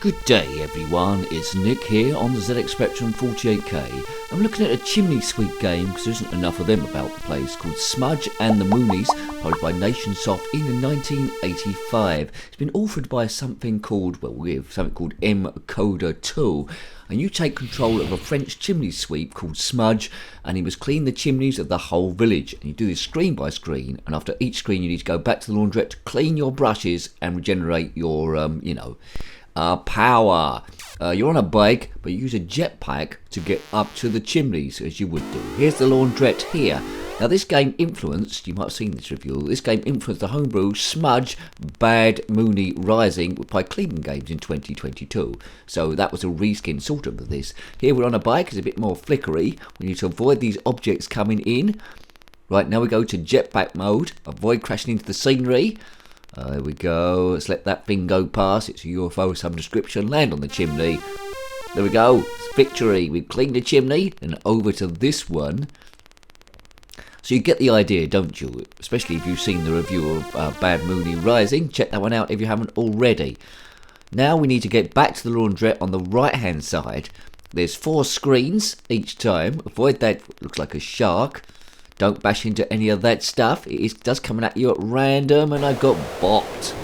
Good day everyone, it's Nick here on the zxspectrum 48K. I'm looking at a chimney sweep game because there isn't enough of them about the place, called Smudge and the Moonees, published by Nationsoft in 1985. It's been authored by something called M Coder 2. And you take control of a French chimney sweep called Smudge, and he must clean the chimneys of the whole village. And you do this screen by screen, and after each screen you need to go back to the laundrette to clean your brushes and regenerate your, power. You're on a bike, but you use a jetpack to get up to the chimneys, as you would do. Here's the laundrette here. Now this game influenced, you might have seen this review, this game influenced the homebrew Smudge Bad Mooney Rising by Cleveland Games in 2022. So that was a reskin sort of this. Here we're on a bike, it's a bit more flickery. We need to avoid these objects coming in. Right, now we go to jetpack mode, avoid crashing into the scenery. There we go, let's let that thing go past, it's a UFO of some description, land on the chimney. There we go, it's victory, we've cleaned the chimney, and over to this one. So you get the idea, don't you? Especially if you've seen the review of Bad Mooney Rising, check that one out if you haven't already. Now we need to get back to the laundrette on the right hand side. There's 4 screens each time, avoid that, looks like a shark. Don't bash into any of that stuff. It does come at you at random, and I got bopped.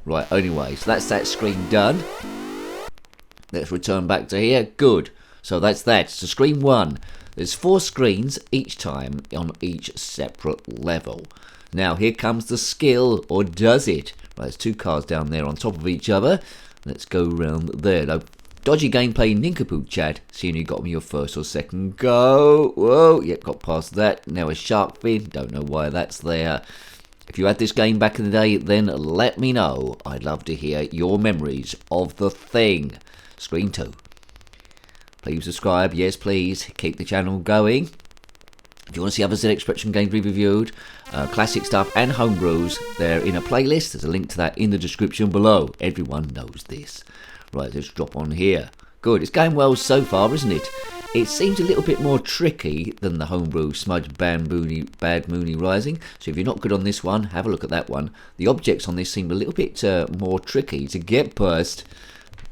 Right, anyway, so that's that screen done. Let's return back to here. Good. So that's that. So screen 1. There's 4 screens each time on each separate level. Now here comes the skill, or does it? Right, there's 2 cars down there on top of each other. Let's go round there. Now, dodgy gameplay nincompoop chat, seeing you got me your first or second go. Whoa, yep, got past that. Now a shark fin, don't know why that's there. If you had this game back in the day, then let me know. I'd love to hear your memories of the thing. Screen 2. Please subscribe, yes please, keep the channel going. If you want to see other zxspectrum games we've reviewed, classic stuff and homebrews, they're in a playlist. There's a link to that in the description below. Everyone knows this. Right, let's drop on here. Good, it's going well so far, isn't it? It seems a little bit more tricky than the homebrew Smudge Bad Mooney Rising. So if you're not good on this one, have a look at that one. The objects on this seem a little bit more tricky to get past.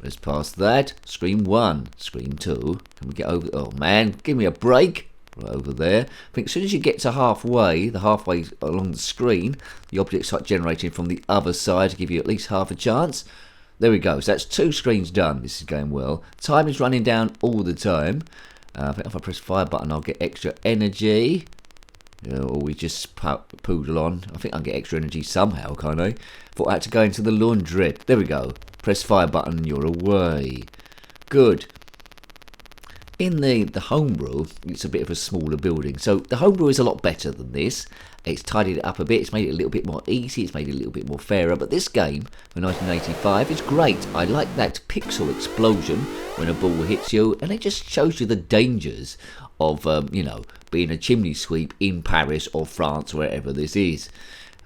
Let's pass that. Screen 1. Screen 2. Can we get over? Oh man, give me a break. Right over there. I think as soon as you get to halfway along the screen, the objects start generating from the other side to give you at least half a chance. There we go. So that's 2 screens done. This is going well. Time is running down all the time. I think if I press fire button, I'll get extra energy. Or we just poodle on. I think I'll get extra energy somehow, can't I? Thought I had to go into the laundrette. There we go. Press fire button, you're away. Good. In the homebrew, it's a bit of a smaller building. So the homebrew is a lot better than this. It's tidied it up a bit. It's made it a little bit more easy. It's made it a little bit more fairer. But this game, for 1985, is great. I like that pixel explosion when a ball hits you. And it just shows you the dangers of, being a chimney sweep in Paris or France, wherever this is.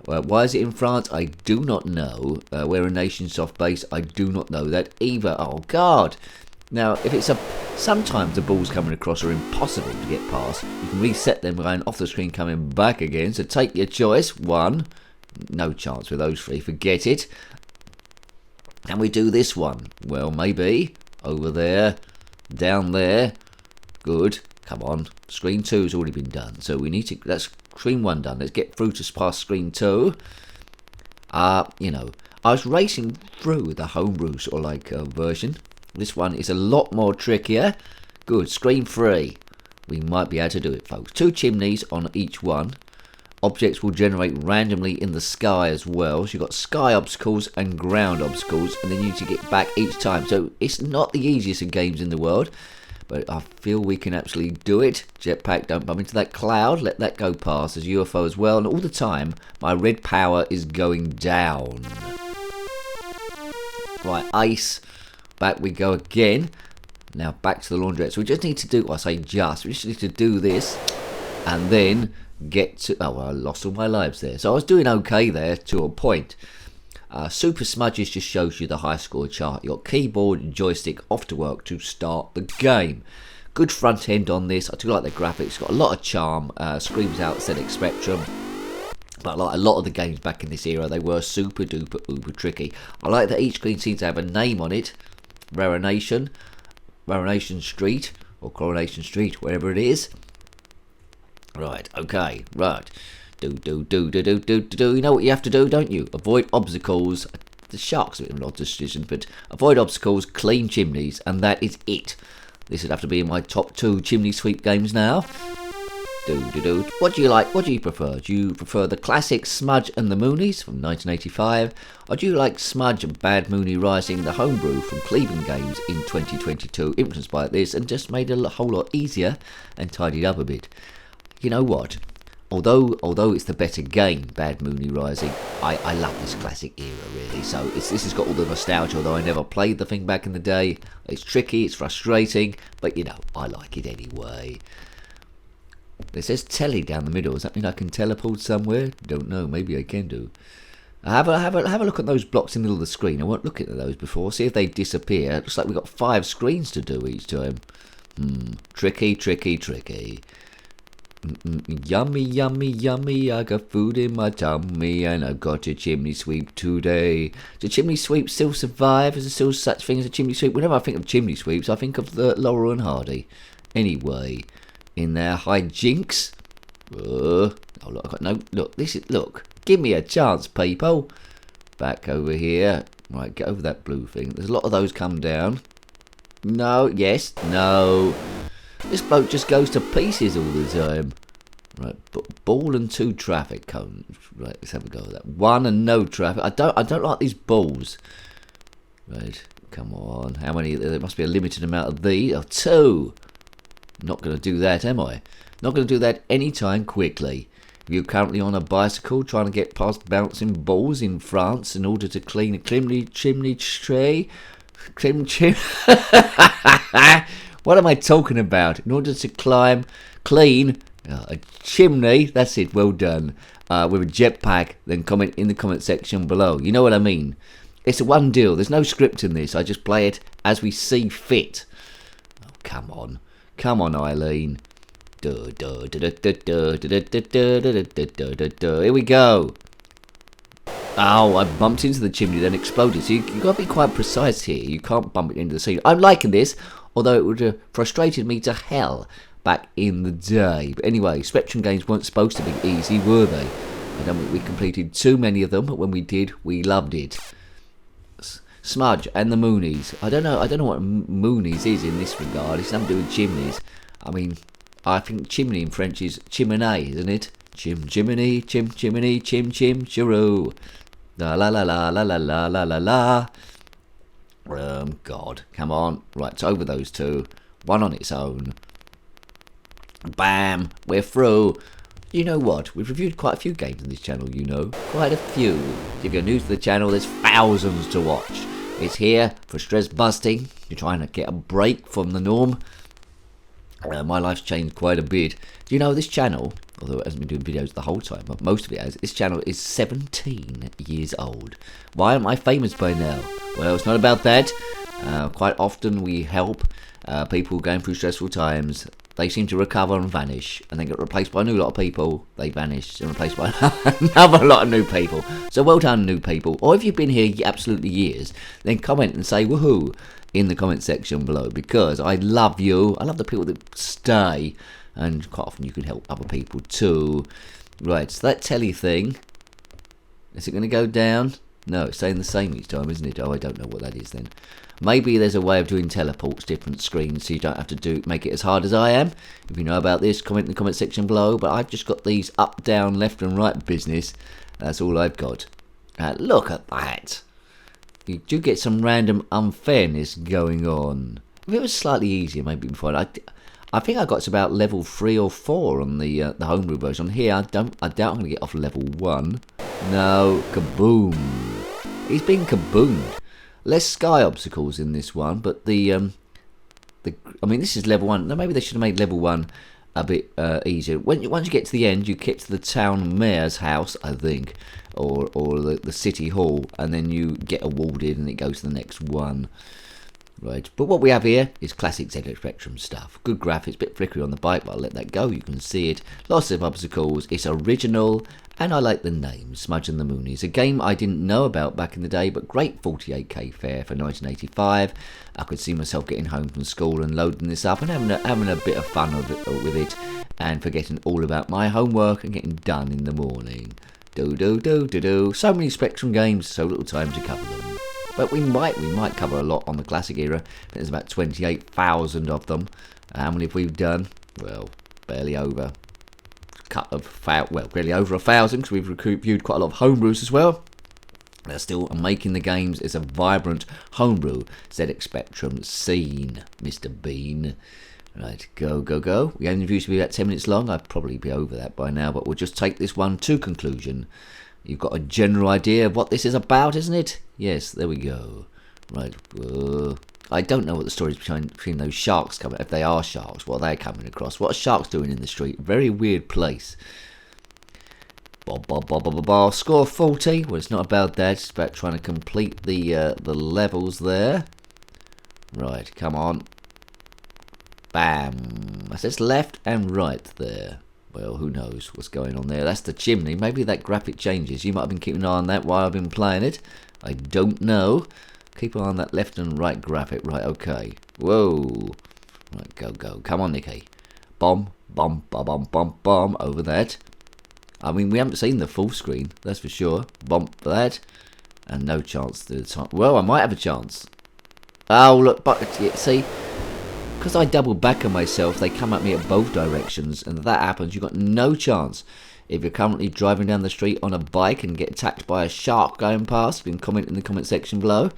Why is it in France? I do not know. We're a Nationsoft base. I do not know that either. Oh, God. Now, if it's sometimes the balls coming across are impossible to get past. You can reset them going off the screen, coming back again. So take your choice. 1. No chance with those 3. Forget it. Can we do this one? Well, maybe. Over there. Down there. Good. Come on. Screen 2's already been done. So we need to... That's screen 1 done. Let's get through to past screen 2. I was racing through the homebrew sort of version. This one is a lot more trickier. Good, screen 3. We might be able to do it, folks. 2 chimneys on each one. Objects will generate randomly in the sky as well. So you've got sky obstacles and ground obstacles, and then you need to get back each time. So it's not the easiest of games in the world, but I feel we can actually do it. Jetpack, don't bump into that cloud. Let that go past. There's UFO as well, and all the time, my red power is going down. Right, ice. Back we go again. Now back to the laundrette. So we just need to do, we just need to do this and then get to, I lost all my lives there. So I was doing okay there to a point. Super Smudges just shows you the high score chart. Your keyboard and joystick off to work to start the game. Good front end on this. I do like the graphics. It's got a lot of charm. Screams out zxspectrum. But like a lot of the games back in this era, they were super duper uber tricky. I like that each screen seems to have a name on it. Varanation Street, or Coronation Street, wherever it is. Right, okay, right. Do. You know what you have to do, don't you? Avoid obstacles. The shark's a bit of an odd decision, but avoid obstacles, clean chimneys, and that is it. This would have to be in my top 2 chimney sweep games now. Do. What do you like? What do you prefer? Do you prefer the classic Smudge and the Moonees from 1985? Or do you like Smudge and Bad Moonie Rising, the homebrew from Cleveland Games in 2022, influenced by this and just made it a whole lot easier and tidied up a bit? You know what? Although it's the better game, Bad Moonie Rising, I love this classic era, really. So this has got all the nostalgia, although I never played the thing back in the day. It's tricky, it's frustrating, but you know, I like it anyway. It says telly down the middle. Does that mean I can teleport somewhere? Don't know, maybe I can do. Have a look at those blocks in the middle of the screen. I won't look at those before, see if they disappear. Looks like we've got 5 screens to do each time. Tricky. Yummy, I got food in my tummy and I got a chimney sweep today. Does chimney sweep still survive? Is there still such thing as a chimney sweep? Whenever I think of chimney sweeps, I think of the Laurel and Hardy. Anyway, in there, hijinks. Oh, look, I got no, look, give me a chance, people. Back over here. Right, get over that blue thing. There's a lot of those come down. No, yes, no. This boat just goes to pieces all the time. Right, ball and 2 traffic cones. Right, let's have a go at that. 1 and no traffic. I don't like these balls. Right, come on. How many? There must be a limited amount of these. Oh, 2. Not going to do that, am I? Not going to do that anytime quickly. You're currently on a bicycle trying to get past bouncing balls in France in order to clean a chimney tree. What am I talking about? In order to clean a chimney, that's it, well done, with a jetpack, then comment in the comment section below. You know what I mean? It's a one deal. There's no script in this. I just play it as we see fit. Oh, come on, Eileen. Here we go. Oh, I bumped into the chimney, then exploded. So you've got to be quite precise here. You can't bump it into the ceiling. I'm liking this, although it would have frustrated me to hell back in the day. But anyway, Spectrum games weren't supposed to be easy, were they? I don't think we completed too many of them, but when we did, we loved it. Smudge and the Moonees. I don't know what Moonees is in this regard. It's nothing to do with chimneys. I mean, I think chimney in French is chimney, isn't it? Chimney, chimney, chim, chiroo. La la la la la la la la la la. God, come on. Right, it's over those 2. 1 on its own. Bam, we're through. You know what? We've reviewed quite a few games on this channel, you know. Quite a few. If you're new to the channel, there's thousands to watch. It's here for stress busting. You're trying to get a break from the norm. My life's changed quite a bit. Do you know this channel, although it hasn't been doing videos the whole time, but most of it has, this channel is 17 years old. Why am I famous by now? Well, it's not about that. Quite often we help people going through stressful times. They seem to recover and vanish, and then get replaced by a new lot of people. They vanish and replaced by another lot of new people. So well done, new people. Or if you've been here absolutely years, then comment and say woohoo in the comment section below, because I love you. I love the people that stay, and quite often you can help other people too. Right, so that telly thing, is it going to go down? No, it's staying the same each time, isn't it? Oh, I don't know what that is then. Maybe there's a way of doing teleports, different screens, so you don't have to make it as hard as I am. If you know about this, comment in the comment section below. But I've just got these up, down, left and right business. That's all I've got. Look at that. You do get some random unfairness going on. If it was slightly easier, maybe before. I think I got to about level 3 or 4 on the homebrew version. Here, I doubt I'm going to get off level 1. No, kaboom. He's been kaboomed. Less sky obstacles in this one, but I mean, this is level 1. Now, maybe they should have made level 1 a bit easier. Once you get to the end, you get to the town mayor's house, I think, or the city hall, and then you get awarded, and it goes to the next one. Right, but what we have here is classic zxspectrum stuff. Good graphics, bit flickery on the bike, but I'll let that go. You can see it. Lots of obstacles. It's original And I like the name, Smudge the Moonees. A game I didn't know about back in the day, but great 48k fare for 1985. I could see myself getting home from school and loading this up and having a bit of fun with it, and forgetting all about my homework and getting done in the morning. Do. So many Spectrum games, so little time to cover them. But we might cover a lot on the classic era. There's about 28,000 of them. How many have we done? Well, barely over. Barely over 1,000, because we've reviewed quite a lot of homebrews as well. They're still making the games. It's a vibrant homebrew ZX Spectrum scene, Mr. Bean. Right, go. The interview should be about 10 minutes long. I'd probably be over that by now, but we'll just take this one to conclusion. You've got a general idea of what this is about, isn't it? Yes, there we go. Right, I don't know what the story is between those sharks coming. If they are sharks, what are they coming across? What are sharks doing in the street? Very weird place. Score 40. Well, it's not about that. It's about trying to complete the levels there. Right, come on. Bam. It says left and right there. Well, who knows what's going on there. That's the chimney. Maybe that graphic changes. You might have been keeping an eye on that while I've been playing it. I don't know. Keep an eye on that left and right graphic. Right, okay. Whoa. Right, go. Come on, Nicky. Bomb. Over that. I mean, we haven't seen the full screen, that's for sure. Bump that. And no chance to the time. Well, I might have a chance. Oh, look, but see, because I double back on myself, they come at me at both directions, and if that happens, you've got no chance. If you're currently driving down the street on a bike and get attacked by a shark going past, you can comment in the comment section below.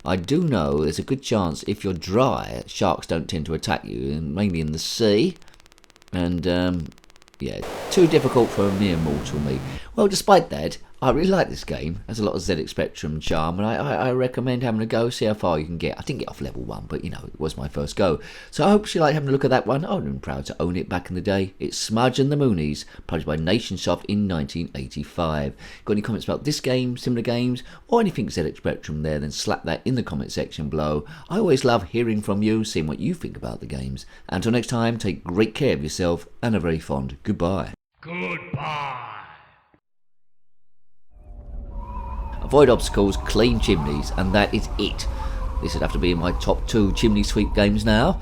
I do know there's a good chance if you're dry, sharks don't tend to attack you, and mainly in the sea. And yeah, too difficult for a mere mortal me. Well, despite that, I really like this game. It has a lot of ZX Spectrum charm, and I recommend having a go, see how far you can get. I didn't get off level 1, but you know, it was my first go. So I hope you like having a look at that one. I would have been proud to own it back in the day. It's Smudge the Moonees, published by Nationsoft in 1985. Got any comments about this game, similar games, or anything ZX Spectrum there, then slap that in the comment section below. I always love hearing from you, seeing what you think about the games. Until next time, take great care of yourself, and a very fond goodbye. Goodbye. Avoid obstacles, clean chimneys, and that is it. This would have to be in my top 2 chimney sweep games now.